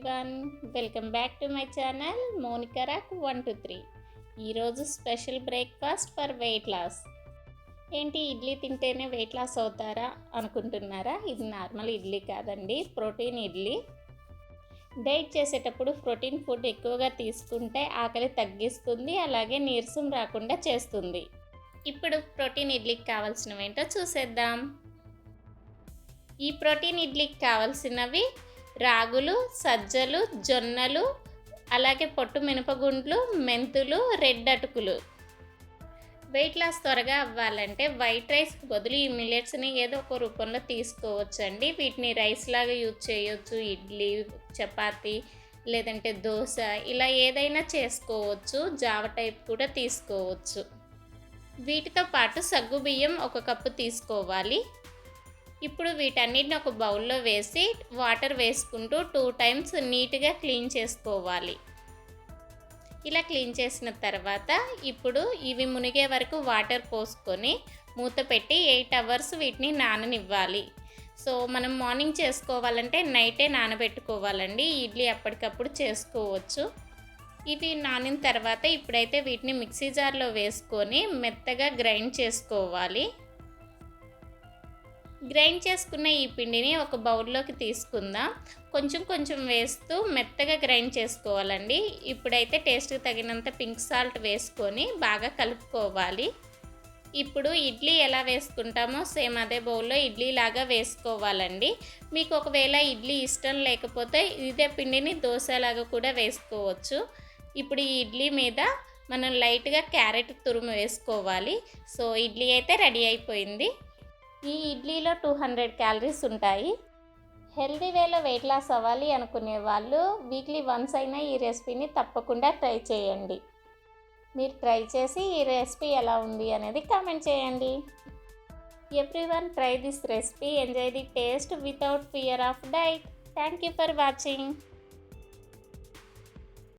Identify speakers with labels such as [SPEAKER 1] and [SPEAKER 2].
[SPEAKER 1] Everyone, welcome back to my channel మోనికరాక్ 123. ఈరోజు special breakfast for weight loss. ఏంటి ఇడ్లీ తింటేనే వెయిట్ లాస్ అవుతారా అనుకుంటున్నారా? ఇది నార్మల్ ఇడ్లీ కాదండి, ప్రోటీన్ ఇడ్లీ. డైట్ చేసేటప్పుడు ప్రోటీన్ ఫుడ్ ఎక్కువగా తీసుకుంటే ఆకలి తగ్గిస్తుంది, అలాగే నీరసం రాకుండా చేస్తుంది. ఇప్పుడు ప్రోటీన్ ఇడ్లీకి కావాల్సినవి ఏంటో చూసేద్దాం. ఈ ప్రోటీన్ ఇడ్లీకి కావాల్సినవి రాగులు, సజ్జలు, జొన్నలు, అలాగే పొట్టు మినపగుండ్లు, మెంతులు, రెడ్ అటుకులు. వెయిట్ లాస్ త్వరగా అవ్వాలంటే వైట్ రైస్ బదులు ఈ మిల్లెట్స్ని ఏదో ఒక రూపంలో తీసుకోవచ్చండి. వీటిని రైస్ లాగా యూజ్ చేయొచ్చు, ఇడ్లీ, చపాతీ, లేదంటే దోశ, ఇలా ఏదైనా చేసుకోవచ్చు. జావ టైప్ కూడా తీసుకోవచ్చు. వీటితో పాటు సగ్గు బియ్యం 1 కప్పు తీసుకోవాలి. ఇప్పుడు వీటన్నిటిని ఒక బౌల్లో వేసి వాటర్ వేసుకుంటూ 2 టైమ్స్ నీట్గా క్లీన్ చేసుకోవాలి. ఇలా క్లీన్ చేసిన తర్వాత ఇప్పుడు ఇవి మునిగే వరకు వాటర్ పోసుకొని మూత పెట్టి 8 అవర్స్ వీటిని నాననివ్వాలి. సో మనం మార్నింగ్ చేసుకోవాలంటే నైటే నానబెట్టుకోవాలండి. ఇడ్లీ అప్పటికప్పుడు చేసుకోవచ్చు. ఇవి నానిన తర్వాత ఇప్పుడైతే వీటిని మిక్సీ జార్లో వేసుకొని మెత్తగా గ్రైండ్ చేసుకోవాలి. గ్రైండ్ చేసుకున్న ఈ పిండిని ఒక బౌల్లోకి తీసుకుందాం. కొంచెం కొంచెం వేస్తూ మెత్తగా గ్రైండ్ చేసుకోవాలండి. ఇప్పుడైతే టేస్ట్కి తగినంత పింక్ సాల్ట్ వేసుకొని బాగా కలుపుకోవాలి. ఇప్పుడు ఇడ్లీ ఎలా వేసుకుంటామో సేమ్ అదే బౌల్లో ఇడ్లీ లాగా వేసుకోవాలండి. మీకు ఒకవేళ ఇడ్లీ ఇష్టం లేకపోతే ఇదే పిండిని దోశలాగా కూడా వేసుకోవచ్చు. ఇప్పుడు ఈ ఇడ్లీ మీద మనం లైట్గా క్యారెట్ తురుము వేసుకోవాలి. సో ఇడ్లీ అయితే రెడీ అయిపోయింది. ఈ ఇడ్లీలో 200 క్యాలరీస్ ఉంటాయి. హెల్దీ వేలో వెయిట్ లాస్ అవ్వాలి అనుకునే వాళ్ళు వీక్లీ వన్స్ అయినా ఈ రెసిపీని తప్పకుండా ట్రై చేయండి. మీరు ట్రై చేసి ఈ రెసిపీ ఎలా ఉంది అనేది కామెంట్ చేయండి. Everyone try this recipe, enjoy the taste without fear of diet. Thank you for watching.